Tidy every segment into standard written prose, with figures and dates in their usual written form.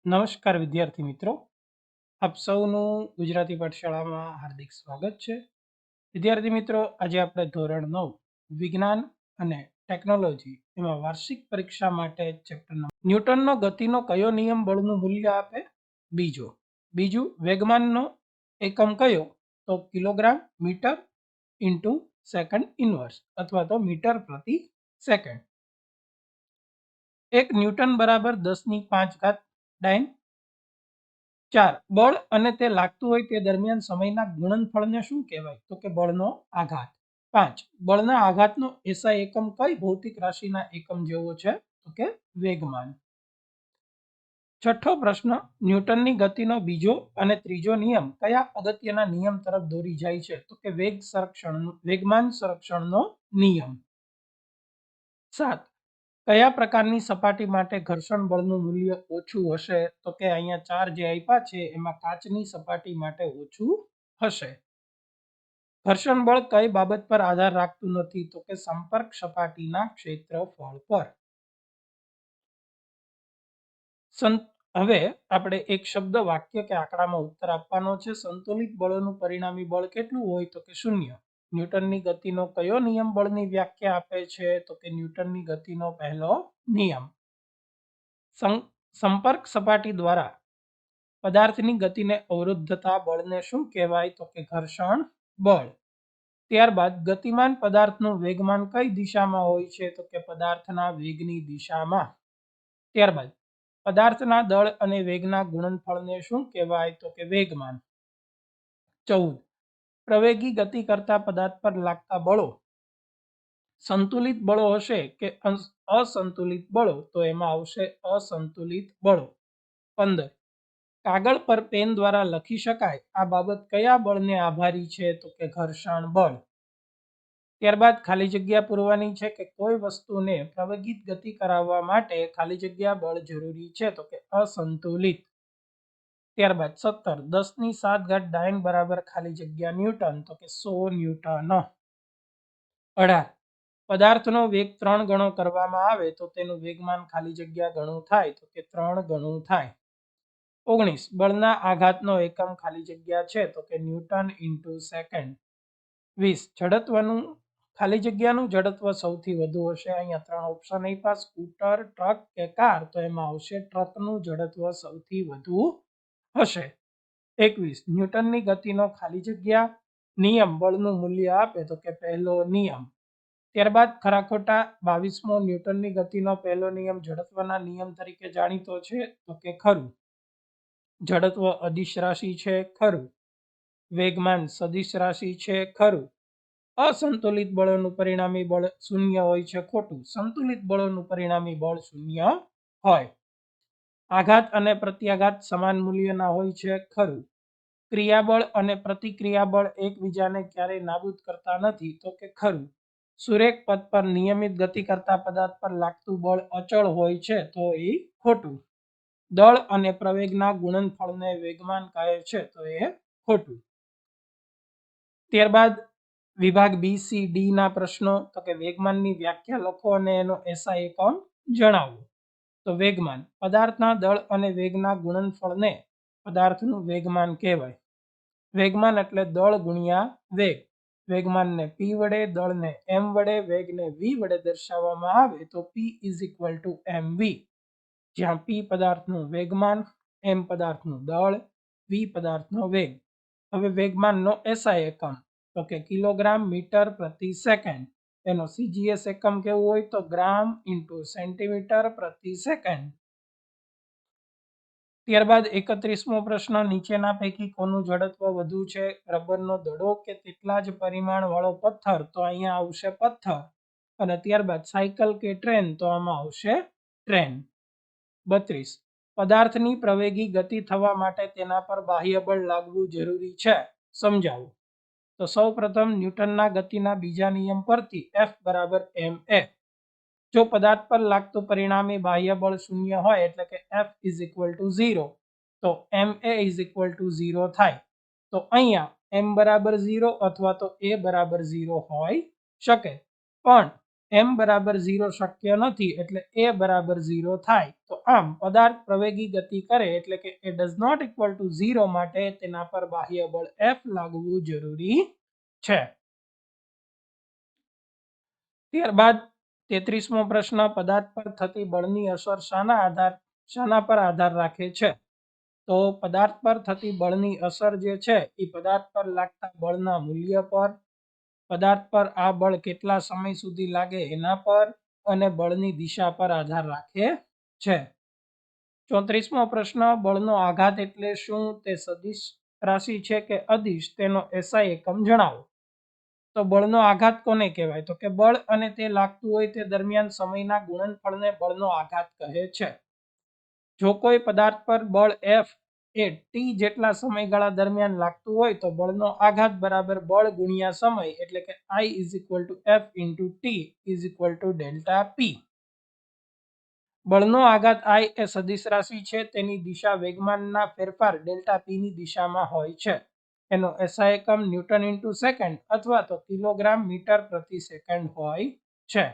નમસ્કાર વિદ્યાર્થી મિત્રો, આપ સૌનું ગુજરાતી પાઠશાળામાં હાર્દિક સ્વાગત છે. વિદ્યાર્થી મિત્રો, આજે આપણે ધોરણ 9 વિજ્ઞાન અને ટેકનોલોજી એમાં વાર્ષિક પરીક્ષા માટે ચેપ્ટર ન્યૂટનનો ગતિનો કયો નિયમ બળનું મૂલ્ય આપે? બીજું વેગમાનનો એકમ કયો? તો kilogram metre into second inverse અથવા તો મીટર પ્રતિ સેકન્ડ. 1 ન્યૂટન બરાબર 10⁵ ડાયન. 4 બળ અને તે લાગતું હોય તે દરમિયાન સમયના ગુણનફળને શું કહેવાય? તો કે બળનો આઘાત. 5 બળના આઘાતનો એસઆઈ એકમ કઈ ભૌતિક રાશિના એકમ જેવો છે? તો કે વેગમાન. છઠ્ઠો પ્રશ્ન, ન્યૂટનની ગતિનો બીજો અને ત્રીજો નિયમ કયા અગત્યના નિયમ તરફ દોરી જાય છે? તો કે વેગમાન સંરક્ષણનો નિયમ. 7 કયા પ્રકારની સપાટી માટે ઘર્ષણ બળનું મૂલ્ય ઓછું હશે? તો કે અહીંયા 4 જે આપ્યા છે એમાં કાચની સપાટી માટે ઓછું હશે. ઘર્ષણ બળ કઈ બાબત પર આધાર રાખતું નથી? તો કે સંપર્ક સપાટીના ક્ષેત્રફળ પર. હવે આપણે એક શબ્દ, વાક્ય કે આંકડામાં ઉત્તર આપવાનો છે. સંતુલિત બળોનું પરિણામી બળ કેટલું હોય? તો કે 0. ન્યૂટનની ગતિનો કયો નિયમ બળની વ્યાખ્યા આપે છે? તો કે ન્યૂટનની ગતિનો પહેલો નિયમ. સંપર્ક સપાટી દ્વારા પદાર્થની ગતિને અવરોધતા બળને શું કહેવાય? તો કે ઘર્ષણ બળ. ત્યારબાદ ગતિમાન પદાર્થનું વેગમાન કઈ દિશામાં હોય છે? તો કે પદાર્થના વેગની દિશામાં. ત્યારબાદ પદાર્થના દળ અને વેગના ગુણનફળને શું કહેવાય? તો કે વેગમાન. 14 પ્રવેગી ગતિ કરતા પદાર્થ પર લાગતા બળો સંતુલિત બળો હશે કે અસંતુલિત બળો? તો એમાં આવશે અસંતુલિત બળો. 15 કાગળ પર પેન દ્વારા લખી શકાય આ બાબત કયા બળને આભારી છે? તો કે ઘર્ષણ બળ. ત્યારબાદ ખાલી જગ્યા પૂરવાની છે કે કોઈ વસ્તુને પ્રવેગિત ગતિ કરાવવા માટે ખાલી જગ્યા બળ જરૂરી છે? તો કે અસંતુલિત. ત્યારબાદ 17 10⁷ ડાયન બરાબર ખાલી જગ્યા ન્યૂટન? તો કે 100 ન્યૂટન. 18 પદાર્થનો વેગ 3 ગણો કરવામાં આવે તો તેનું વેગમાન ખાલી જગ્યા ગણું થાય? તો કે 3 ગણું થાય. 19 બળના આઘાતનો એકમ ખાલી જગ્યા છે? તો કે ન્યૂટન ઇન્ટુ સેકન્ડ. 20 જડત્વનું ખાલી જગ્યાનું જડત્વ સૌથી વધુ હશે. અહીંયા 3 ઓપ્શન આપ્યા, સ્કૂટર, ટ્રક કે કાર? તો એમાં આવશે ટ્રકનું જડત્વ સૌથી વધુ હશે. 21 ન્યૂટનની ગતિનો ખાલી જગ્યા નિયમ બળનું મૂલ્ય આપે? તો કે પહેલો નિયમ. ત્યારબાદ ખરા ખોટા. 22મો ન્યૂટનની ગતિનો પહેલો નિયમ જડત્વના નિયમ તરીકે જાણીતો છે? તો કે ખરું. જડત્વ અદિશ રાશિ છે? ખરું. વેગમાન સદિશ રાશિ છે? ખરું. અસંતુલિત બળોનું પરિણામી બળ 0 હોય છે? ખોટું. સંતુલિત બળોનું પરિણામી બળ 0 હોય. આઘાત અને પ્રત્યાઘાત સમાન મૂલ્યના હોય છે? ખરું. ક્રિયાબળ અને પ્રતિક્રિયાબળ એકબીજાને ક્યારેય નાબૂદ કરતા નથી? તો કે ખરું. સુરેખ પથ પર નિયમિત ગતિ કરતા પદાર્થ પર લાગતું બળ અચળ હોય છે? તો એ ખોટું. દળ અને પ્રવેગના ગુણનફળને વેગમાન કહે છે? તો એ ખોટું. ત્યારબાદ વિભાગ બી સી ડી ના પ્રશ્નો. તો કે વેગમાનની વ્યાખ્યા લખો અને એનો એસઆઈ એકમ જણાવો. તો વેગમાન પદાર્થના દળ અને વેગના ગુણનફળને પદાર્થનું વેગમાન કહેવાય. વેગમાન એટલે દળ ગુણ્યા વેગ. વેગમાનને p વડે, દળને m વડે, વેગને v વડે દર્શાવવામાં આવે તો p = mv, જ્યાં p પદાર્થનું વેગમાન, m પદાર્થનું દળ, v પદાર્થનો વેગ. હવે વેગમાનનો એસઆઈ એકમ તો કે કિલોગ્રામ મીટર પ્રતિ સેકન્ડ. એનો સીજીએસ એકમ કેવું હોય? તો ગ્રામ ઇન્ટુ સેન્ટીમીટર પ્રતિ સેકન્ડ. ત્યારબાદ 31મો પ્રશ્ન, નીચેના પૈકી કોનું જડત્વ વધુ છે? રબરનો દડો કે તેટલા જ પરિમાણ વાળો પથ્થર? તો અહીંયા આવશે પથ્થર. અને ત્યારબાદ સાયકલ કે ટ્રેન? તો આમાં આવશે ટ્રેન. 32 પદાર્થની પ્રવેગી ગતિ થવા માટે તેના પર બાહ્ય બળ લાગવું જરૂરી છે? સમજાવો. તો સૌ પ્રથમ ન્યૂટનના ગતિના બીજા નિયમ પરથી F = ma. જો પદાર્થ પર લાગતું પરિણામી બાહ્ય બળ 0 હોય એટલે કે F = 0 તો ma = 0 થાય. તો અહીંયા m = 0 અથવા તો a = 0 હોય શકે. પણ m બરાબર 0 શક્ય નથી એટલે a બરાબર 0 થાય. તો આમ પદાર્થ પ્રવેગી ગતિ કરે એટલે કે A does not equal to 0 માટે તેના પર બાહ્ય બળ F લાગવું જરૂરી છે. ત્યારબાદ 33મો પ્રશ્ન, પદાર્થ પર થતી બળની અસર શાના પર આધાર રાખે છે? તો પદાર્થ પર થતી બળની અસર જે છે એ પદાર્થ પર લાગતા બળના મૂલ્ય પર, પદાર્થ પર આ બળ કેટલા સમય સુધી લાગે એના પર અને બળની દિશા પર આધાર રાખે છે. 34મો પ્રશ્ન, બળનો આઘાત એટલે શું? તે સદિશ રાશિ છે કે અદિશ? તેનો SI એકમ જણાવો. તો બળનો આઘાત કોને કહેવાય? તો કે બળ અને તે લાગતું હોય તે દરમિયાન સમયના ગુણનફળને બળનો આઘાત કહે છે. જો કોઈ પદાર્થ પર બળ F એ t જેટલા સમયગાળા દરમિયાન લાગતું હોય તો બળનો આઘાત બરાબર બળ ગુણ્યા સમય એટલે કે I F × t delta p. બળનો આઘાત I એ સદિશ રાશિ છે. તેની દિશા વેગમાનના ફેરફાર ડેલ્ટા p ની દિશામાં હોય છે. એનો SI એકમ ન્યૂટન ઇન્ટુ સેકન્ડ અથવા તો કિલોગ્રામ મીટર પ્રતિ સેકન્ડ હોય છે.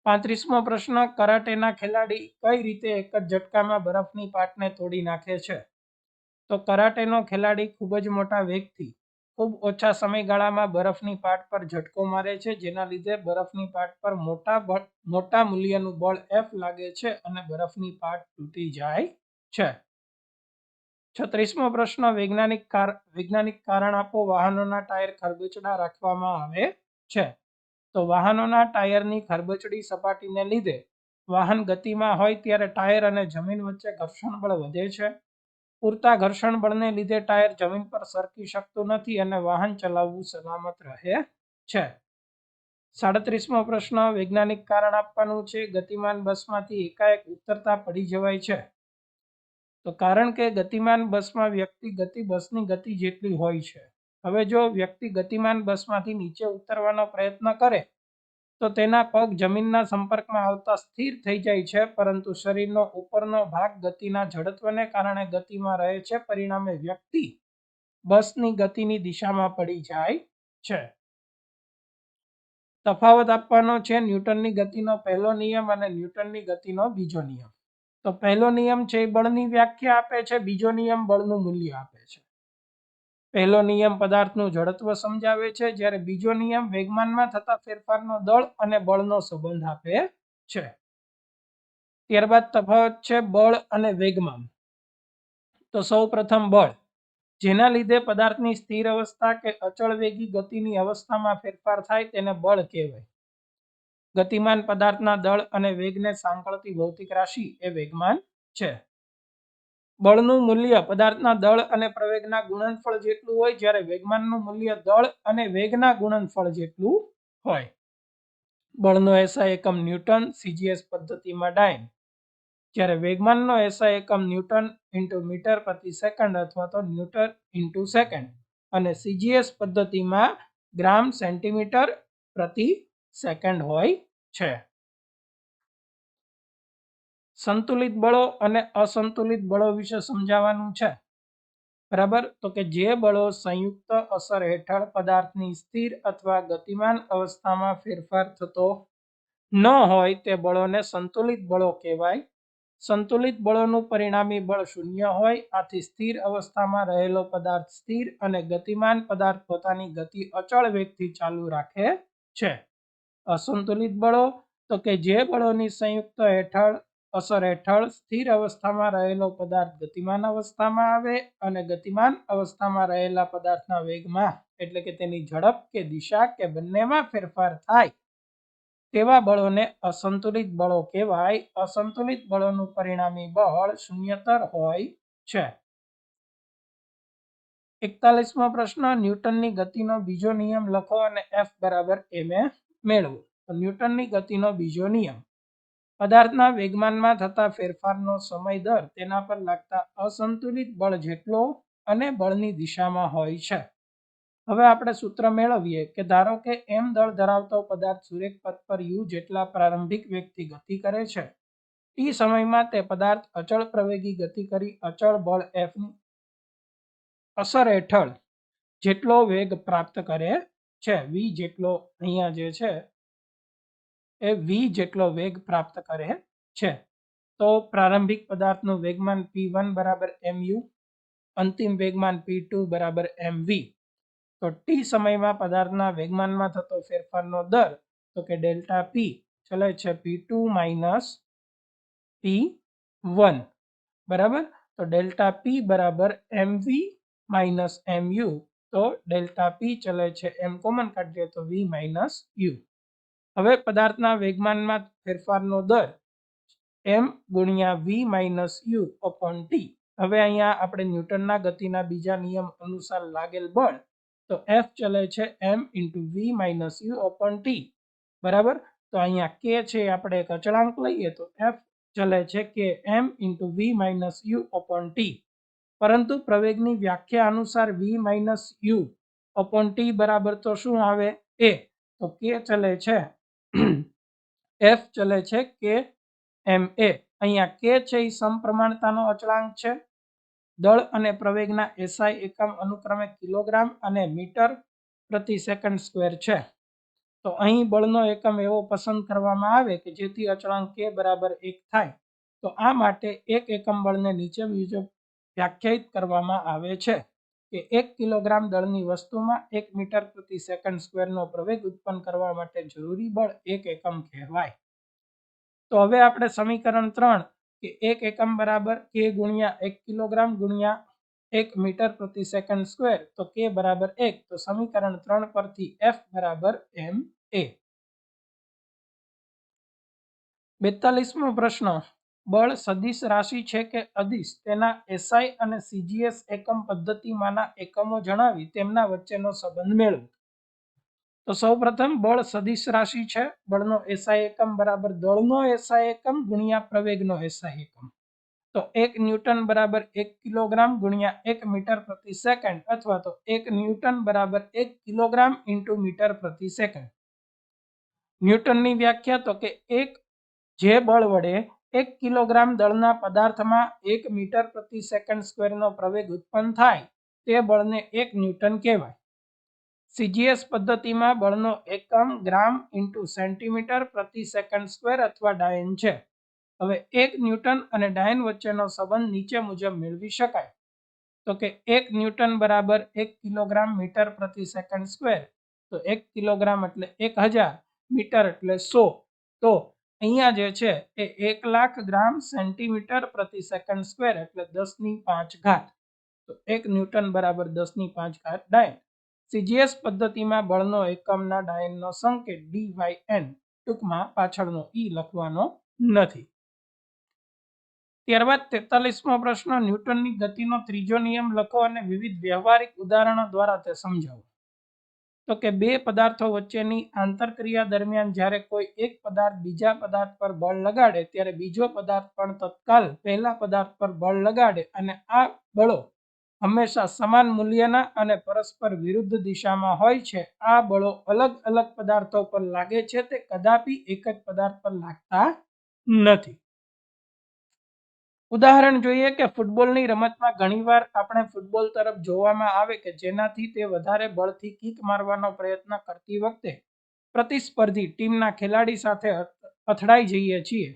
35મો પ્રશ્ન, કરાટેના ખેલાડી કઈ રીતે એક જ ઝટકામાં બરફની પાટને તોડી નાખે છે? તો કરાટેનો ખેલાડી ખૂબ જ મોટા વેગથી ખૂબ ઓછા સમયગાળામાં બરફની પાટ પર ઝટકો મારે છે, જેના લીધે બરફની પાટ પર મોટા મૂલ્યનું બળ F લાગે છે અને બરફની પાટ તૂટી જાય છે. 36મો પ્રશ્ન, વૈજ્ઞાનિક કારણ આપો. વાહનોના ટાયર ખરબચડા રાખવામાં આવે છે. તો વાહનોના ટાયરની ખરબચડી સપાટીને લીધે વાહન ગતિમાં હોય ત્યારે ટાયર અને જમીન વચ્ચે ઘર્ષણ બળ વધે છે. પૂરતા ઘર્ષણ બળને લીધે ટાયર જમીન પર સરકી શકતું નથી અને વાહન ચલાવવું સલામત રહે છે. 37મો પ્રશ્ન, વૈજ્ઞાનિક કારણ આપવાનું છે. ગતિમાન બસમાંથી એકાએક ઉતરતા પડી જવાય છે. તો કારણ કે ગતિમાન બસમાં વ્યક્તિ ગતિ બસની ગતિ જેટલી હોય છે. હવે જો વ્યક્તિ ગતિમાન બસમાંથી નીચે ઉતરવાનો પ્રયત્ન કરે તો તેના પગ જમીનના સંપર્કમાં આવતા સ્થિર થઈ જાય છે, પરંતુ શરીરનો ઉપરનો ભાગ ગતિના જડત્વને કારણે ગતિમાં રહે છે. પરિણામે વ્યક્તિ બસની ગતિની દિશામાં પડી જાય છે. તફાવત આપવાનો છે ન્યૂટનની ગતિનો પહેલો નિયમ અને ન્યૂટનની ગતિનો બીજો નિયમ. તો પહેલો નિયમ છે એ બળની વ્યાખ્યા આપે છે, બીજો નિયમ બળનું મૂલ્ય આપે છે. પહેલો નિયમ પદાર્થનું જડત્વ સમજાવે છે, જ્યારે બીજો નિયમ વેગમાનમાં થતા ફેરફારનો દળ અને બળનો સંબંધ આપે છે. ત્યારબાદ તફાવત છે બળ અને વેગમાન. તો સૌ પ્રથમ બળ, જેના લીધે પદાર્થની સ્થિર અવસ્થા કે અચળ વેગી ગતિની અવસ્થામાં ફેરફાર થાય તેને બળ કહેવાય. ગતિમાન પદાર્થના દળ અને વેગને સાંકળતી ભૌતિક રાશિ એ વેગમાન છે. બળનું મૂલ્ય પદાર્થના દળ અને પ્રવેગના ગુણનફળ જેટલું હોય, જ્યારે વેગમાનનું મૂલ્ય દળ અને વેગના ગુણનફળ જેટલું હોય. બળનો SI એકમ ન્યૂટન, CGS પદ્ધતિમાં ડાયન, જ્યારે વેગમાનનો SI એકમ ન્યૂટન ઇન્ટુ મીટર પ્રતિ સેકન્ડ અથવા તો ન્યૂટન ઇન્ટુ સેકન્ડ અને CGS પદ્ધતિમાં ગ્રામ સેન્ટીમીટર પ્રતિ સેકન્ડ હોય છે. સંતુલિત બળો અને અસંતુલિત બળો વિશે સમજાવવાનું છે. બરાબર, તો કે જે બળો સંયુક્ત અસર હેઠળ પદાર્થની સ્થિર અથવા ગતિમાન અવસ્થામાં ફેરફાર થતો ન હોય તે બળોને સંતુલિત બળો કહેવાય. સંતુલિત બળોનું પરિણામી બળ શૂન્ય હોય. આથી સ્થિર અવસ્થામાં રહેલો પદાર્થ સ્થિર અને ગતિમાન પદાર્થ પોતાની ગતિ અચળ વેગથી ચાલુ રાખે છે. અસંતુલિત બળો, તો કે જે બળોની સંયુક્ત અસર હેઠળ સ્થિર અવસ્થામાં રહેલો પદાર્થ ગતિમાન અવસ્થામાં આવે અને ગતિમાન અવસ્થામાં રહેલા પદાર્થના વેગમાં એટલે કે તેની ઝડપ કે દિશા કે બંનેમાં ફેરફાર થાય તેવા બળોને અસંતુલિત બળો કહેવાય. અસંતુલિત બળોનું પરિણામી બળ શૂન્યતર હોય છે. 41મો પ્રશ્ન, ન્યૂટનની ગતિનો બીજો નિયમ લખો અને F બરાબર ma મેળવો. તો ન્યૂટનની ગતિનો બીજો નિયમ, પદાર્થના વેગમાનમાં થતા ફેરફારનો સમય દર તેના પર લાગતા અસંતુલિત બળ જેટલો અને બળની દિશામાં હોય છે. હવે આપણે સૂત્ર મેળવીએ કે ધારો કે m દળ ધરાવતો પદાર્થ સુરેખ પથ પર u જેટલા પ્રારંભિક વેગથી ગતિ કરે છે. t સમયમાં તે પદાર્થ અચળ પ્રવેગી ગતિ કરી અચળ બળ F ની અસર હેઠળ જેટલો વેગ પ્રાપ્ત કરે છે v જેટલો અહીંયા જે છે એ v જેટલો વેગ પ્રાપ્ત કરે છે. તો પ્રારંભિક પદાર્થનું વેગમાન p1 બરાબર mu, અંતિમ વેગમાન p2 બરાબર mv. તો t સમયમાં પદાર્થના વેગમાનમાં થતો ફેરફારનો દર તો કે ડેલ્ટા p ચલે છે p2 માઇનસ p1 બરાબર. તો ડેલ્ટા p બરાબર mv માઇનસ mu. તો ડેલ્ટા p ચલે છે m કોમન કાઢીએ તો v માઇનસ u. હવે પદાર્થના વેગમાનમાં ફેરફારનો દર m ગુણ્યા v minus u upon t. હવે અહીંયા આપણે ન્યૂટનના ગતિના બીજા નિયમ અનુસાર લાગેલ બળ તો F ચલે છે m into v minus u upon t બરાબર. તો અહીંયા k છે આપણે એક અચળાંક લઈએ તો F ચલે છે કે m into v minus u upon t. પરંતુ પ્રવેગની વ્યાખ્યા અનુસાર v minus u upon t બરાબર તો શું આવે a. તો k ચલે છે F ચલે છે કે ma. અહીંયા k છે એ સમપ્રમાણતાનો અચળાંક છે. દળ અને પ્રવેગના SI એકમ અનુક્રમે કિલોગ્રામ અને મીટર પ્રતિ સેકન્ડ સ્ક્વેર છે. તો અહીં બળનો એકમ એવો પસંદ કરવામાં આવે કે જેથી અચળાંક k બરાબર 1 થાય. તો આ માટે એક એકમ બળને નીચે મુજબ વ્યાખ્યાયિત કરવામાં આવે છે કે 1 કિલોગ્રામ દળની વસ્તુમાં 1 મીટર પ્રતિ સેકન્ડ સ્ક્વેરનો પ્રવેગ ઉત્પન્ન કરવા માટે જરૂરી બળ 1 એકમ કહેવાય. તો હવે આપણે સમીકરણ 3 કે 1 એકમ બરાબર k ગુણ્યા 1 કિલોગ્રામ ગુણ્યા 1 મીટર પ્રતિ સેકન્ડ સ્ક્વેર તો k બરાબર 1. તો સમીકરણ 3 પરથી F બરાબર ma. 42મો પ્રશ્ન. બળ સદિશ રાશિ છે કે અદિશ તેના SI અને CGS એકમ પદ્ધતિમાંના એકમો જણાવી તેમના વચ્ચેનો સંબંધ મેળવો. તો સૌપ્રથમ બળ સદિશ રાશિ છે. બળનો SI એકમ બરાબર દળનો SI એકમ ગુણ્યા પ્રવેગનો SI એકમ. તો 1 ન્યૂટન બરાબર 1 કિલોગ્રામ ગુણ્યા 1 મીટર પ્રતિ સેકન્ડ અથવા તો 1 ન્યૂટન બરાબર 1 કિલોગ્રામ ઇન્ટુ મીટર પ્રતિ સેકન્ડ. ન્યૂટનની વ્યાખ્યા તો કે જે બળ વડે 1 કિલોગ્રામ દળના પદાર્થમાં 1 મીટર પ્રતિ સેકન્ડ સ્ક્વેરનો પ્રવેગ ઉત્પન્ન થાય તે બળને 1 ન્યૂટન કહેવાય. CGS પદ્ધતિમાં બળનો એકમ ગ્રામ ઇન્ટુ સેન્ટીમીટર પ્રતિ સેકન્ડ સ્ક્વેર અથવા ડાયન છે. હવે 1 ન્યૂટન અને ડાયન વચ્ચેનો સંબંધ નીચે મુજબ મેળવી શકાય. તો કે 1 ન્યૂટન બરાબર 1 કિલોગ્રામ મીટર પ્રતિ સેકન્ડ સ્ક્વેર. તો 1 કિલોગ્રામ એટલે 1000, મીટર એટલે 100. તો અહીંયા જે છે એ 1 લાખ ગ્રામ સેન્ટીમીટર પ્રતિ સેકન્ડ સ્ક્વેર એટલે 10⁵ ઘાત. તો 1 ન્યૂટન બરાબર 10⁵ ડાયન. CGS પદ્ધતિમાં બળનો એકમના ડાયનનો સંકેત dyn, ટૂંકમાં પાછળનો e લખવાનો નથી. ત્યારબાદ 43મો પ્રશ્ન. ન્યૂટનની ગતિનો ત્રીજો નિયમ લખો અને વિવિધ વ્યવહારિક ઉદાહરણો દ્વારા તે સમજાવો. તો કે બે પદાર્થો વચ્ચેની આંતરક્રિયા દરમિયાન જ્યારે કોઈ એક પદાર્થ બીજા પદાર્થ પર બળ લગાડે ત્યારે બીજો પદાર્થ પણ તત્કાલ પહેલા પદાર્થ પર બળ લગાડે અને આ બળો હંમેશા સમાન મૂલ્યના અને પરસ્પર વિરુદ્ધ દિશામાં હોય છે. આ બળો અલગ અલગ પદાર્થો પર લાગે છે તે કદાપી એક જ પદાર્થ પર લાગતા નથી. ઉદાહરણ જોઈએ કે ફૂટબોલની રમતમાં ઘણીવાર આપણે ફૂટબોલ તરફ જોવામાં આવે કે જેનાથી તે વધારે બળથી કિક મારવાનો પ્રયત્ન કરતી વખતે પ્રતિસ્પર્ધી ટીમના ખેલાડી સાથે અથડાઈ જઈએ છીએ.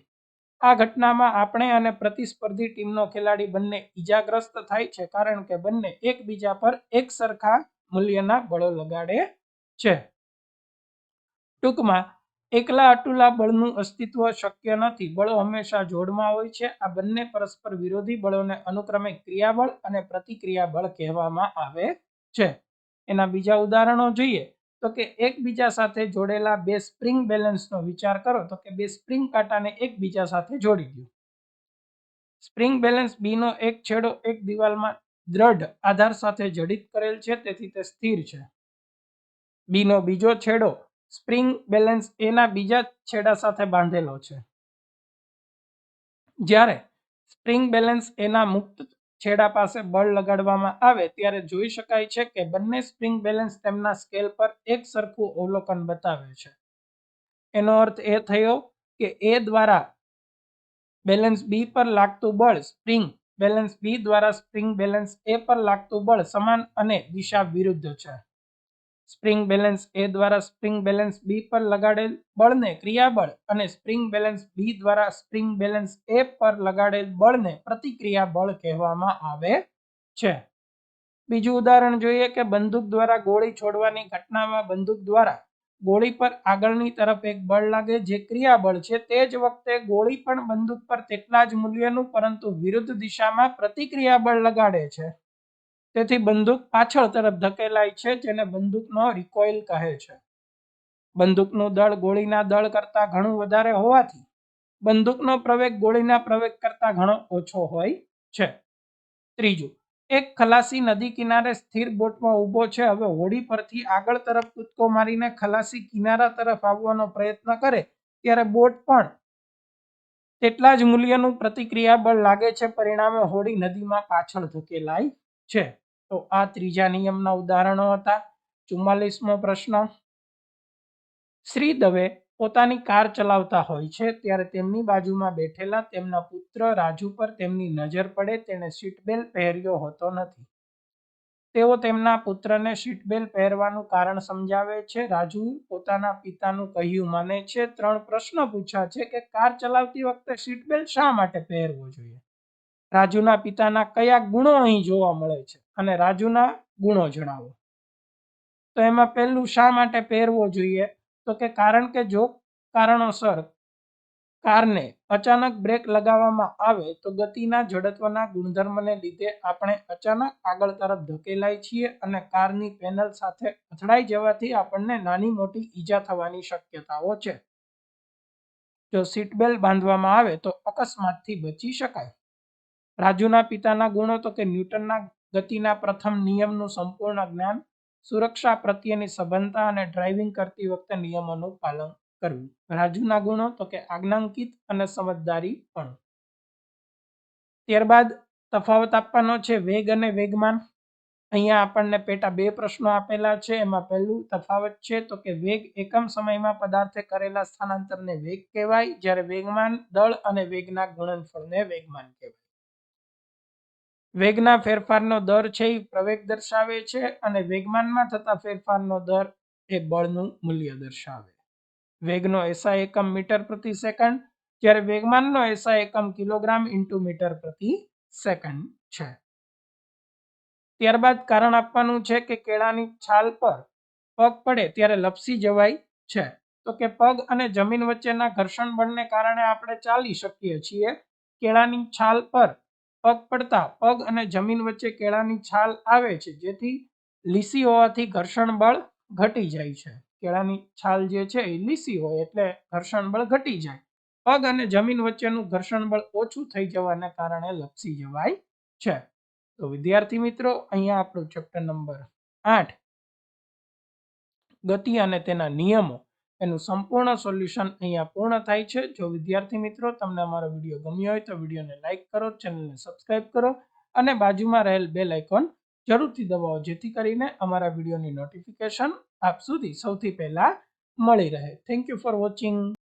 આ ઘટનામાં આપણે અને પ્રતિસ્પર્ધી ટીમનો ખેલાડી બંને ઈજાગ્રસ્ત થાય છે કારણ કે બંને એકબીજા પર એક સરખા મૂલ્યના બળો લગાડે છે. ટૂંકમાં એકલા અતુલા બળનું અસ્તિત્વ શક્ય નથી. બળો હંમેશા જોડમાં હોય છે. આ બંને પરસ્પર વિરોધી બળોને અનુક્રમે ક્રિયાબળ અને પ્રતિક્રિયા બળ કહેવામાં આવે છે. એના બીજા ઉદાહરણો જોઈએ તો કે એકબીજા સાથે જોડેલા બે સ્પ્રિંગ બેલેન્સનો વિચાર કરો. તો કે બે સ્પ્રિંગ કાંટાને એકબીજા સાથે જોડી દો. સ્પ્રિંગ બેલેન્સ બીનો એક છેડો એક દિવાલમાં દ્રઢ આધાર સાથે જડિત કરેલ છે તેથી તે સ્થિર છે. બીનો બીજો છેડો સ્પ્રિંગ બેલેન્સ એના બીજા છેડા સાથે બાંધેલો છે. જ્યારે સ્પ્રિંગ બેલેન્સ એના મુક્ત છેડા પાસે બળ લગાડવામાં આવે ત્યારે જોઈ શકાય છે કે બંને સ્પ્રિંગ બેલેન્સ તેમના સ્કેલ પર એક સરખું અવલોકન બતાવે છે. એનો અર્થ એ થયો કે એ દ્વારા બેલેન્સ બી પર લાગતું બળ સ્પ્રિંગ બેલેન્સ બી દ્વારા સ્પ્રિંગ બેલેન્સ એ પર લાગતું બળ સમાન અને દિશા વિરુદ્ધ છે. સ્પ્રિંગ બેલેન્સ એ દ્વારા સ્પ્રિંગ બેલેન્સ બી પર લગાડેલ બળને ક્રિયાબળ અને સ્પ્રિંગ બેલેન્સ બી દ્વારા સ્પ્રિંગ બેલેન્સ એ પર લગાડેલ બળને પ્રતિક્રિયા બળ કહેવામાં આવે છે. બીજું ઉદાહરણ જોઈએ કે બંદૂક દ્વારા ગોળી છોડવાની ઘટનામાં બંદૂક દ્વારા ગોળી પર આગળની તરફ એક બળ લાગે જે ક્રિયાબળ છે, તે જ વખતે ગોળી પણ બંદૂક પર તેટલા જ મૂલ્યનું પરંતુ વિરુદ્ધ દિશામાં પ્રતિક્રિયા બળ લગાડે છે. તેથી બંદૂક પાછળ તરફ ધકેલાય છે, જેને બંદૂકનો રિકોઇલ કહે છે. બંદૂકનું દળ ગોળીના દળ કરતાં ઘણું વધારે હોવાથી બંદૂકનો પ્રવેગ ગોળીના પ્રવેગ કરતાં ઘણો ઓછો હોય છે. ત્રીજું, એક ખલાસી નદી કિનારે સ્થિર બોટમાં ઊભો છે. હવે હોડી પરથી આગળ તરફ કૂદકો મારીને ખલાસી કિનારા તરફ આવવાનો પ્રયત્ન કરે ત્યારે બોટ પણ તેટલા જ મૂલ્યનું પ્રતિક્રિયા બળ લાગે છે. પરિણામે હોડી નદીમાં પાછળ ધકેલાય છે. તો આ ત્રીજા નિયમના ઉદાહરણો હતા. 44મો પ્રશ્ન, શ્રી દવે પોતાની કાર ચલાવતા હોય છે ત્યારે તેમની બાજુમાં બેઠેલા તેમના પુત્ર રાજુ પર તેમની નજર પડે. તેણે સીટ બેલ્ટ પહેર્યો હોતો નથી. તેઓ તેમના પુત્રને સીટ બેલ્ટ પહેરવાનું કારણ સમજાવે છે. રાજુ પોતાના પિતાનું કહ્યું માને છે. 3 પ્રશ્ન પૂછ્યા છે કે કાર ચલાવતી વખતે સીટ બેલ્ટ શા માટે પહેરવો જોઈએ? રાજુના પિતાના કયા ગુણો અહીં જોવા મળે છે અને રાજુના ગુણો જણાવો. તો એમાં પહેલું શા માટે પહેરવો જોઈએ, તો કે કારણ કે જો કારણોસર કારને અચાનક બ્રેક લગાવવામાં આવે તો ગતિના જડત્વના ગુણધર્મને લીધે આપણે અચાનક આગળ તરફ ધકેલાય છીએ અને કારની પેનલ સાથે અથડાઈ જવાથી આપણને નાની મોટી ઈજા થવાની શક્યતાઓ છે. જો સીટ બેલ્ટ બાંધવામાં આવે તો અકસ્માતથી બચી શકાય. રાજુના પિતાના ગુણો તો કે ન્યૂટનના ગતિના પ્રથમ નિયમનું સંપૂર્ણ જ્ઞાન, સુરક્ષા પ્રત્યેની સભાનતા અને ડ્રાઇવિંગ કરતી વખતે નિયમોનું પાલન કરવું. રાજુના ગુણો તો કે આજ્ઞાંકિત અને સમજદારી પણ. ત્યારબાદ તફાવત આપવાનો છે વેગ અને વેગમાન. અહીંયા આપણને પેટા 2 પ્રશ્નો આપેલા છે. એમાં પહેલું તફાવત છે તો કે વેગ એકમ સમયમાં પદાર્થે કરેલા સ્થાનાંતરને વેગ કહેવાય, જ્યારે વેગમાન દળ અને વેગના ગુણનફળને વેગમાન કહેવાય. વેગના ફેરફારનો દર છે એ પ્રવેગ દર્શાવે છે અને વેગમાનમાં થતા ફેરફારનો દર એ બળનું મૂલ્ય દર્શાવે. વેગનો એસઆઈ એકમ મીટર પ્રતિ સેકન્ડ, જ્યારે વેગમાનનો એસઆઈ એકમ કિલોગ્રામ ઇન્ટુ મીટર પ્રતિ સેકન્ડ છે. ત્યારબાદ કારણ આપવાનું છે કે કેળાની છાલ પર પગ પડે ત્યારે લપસી જવાય છે. તો કે પગ અને જમીન વચ્ચેના ઘર્ષણ બળને કારણે આપણે ચાલી શકીએ છીએ. કેળાની છાલ પર પગ પડતા પગ અને જમીન વચ્ચે કેળાની છાલ આવે છે, જેથી લીસી હોવાથી ઘર્ષણ બળ ઘટી જાય છે. કેળાની છાલ જે છે એ લીસી હોય એટલે ઘર્ષણ બળ ઘટી જાય. પગ અને જમીન વચ્ચેનું ઘર્ષણ બળ ઓછું થઈ જવાને કારણે લપસી જવાય છે. તો વિદ્યાર્થી મિત્રો, અહીંયા આપણું ચેપ્ટર નંબર 8 ગતિ અને તેના નિયમો એનું સંપૂર્ણ સોલ્યુશન અહીંયા પૂર્ણ થાય છે. જો વિદ્યાર્થી મિત્રો તમને અમારો વિડીયો ગમ્યો હોય તો વિડીયોને લાઇક કરો, ચેનલને સબસ્ક્રાઇબ કરો અને બાજુમાં રહેલ બેલ આઇકોન જરૂરથી દબાવો, જેથી કરીને અમારા વિડીયોની નોટિફિકેશન આપ સુધી સૌથી પહેલા મળી રહે. Thank you for watching.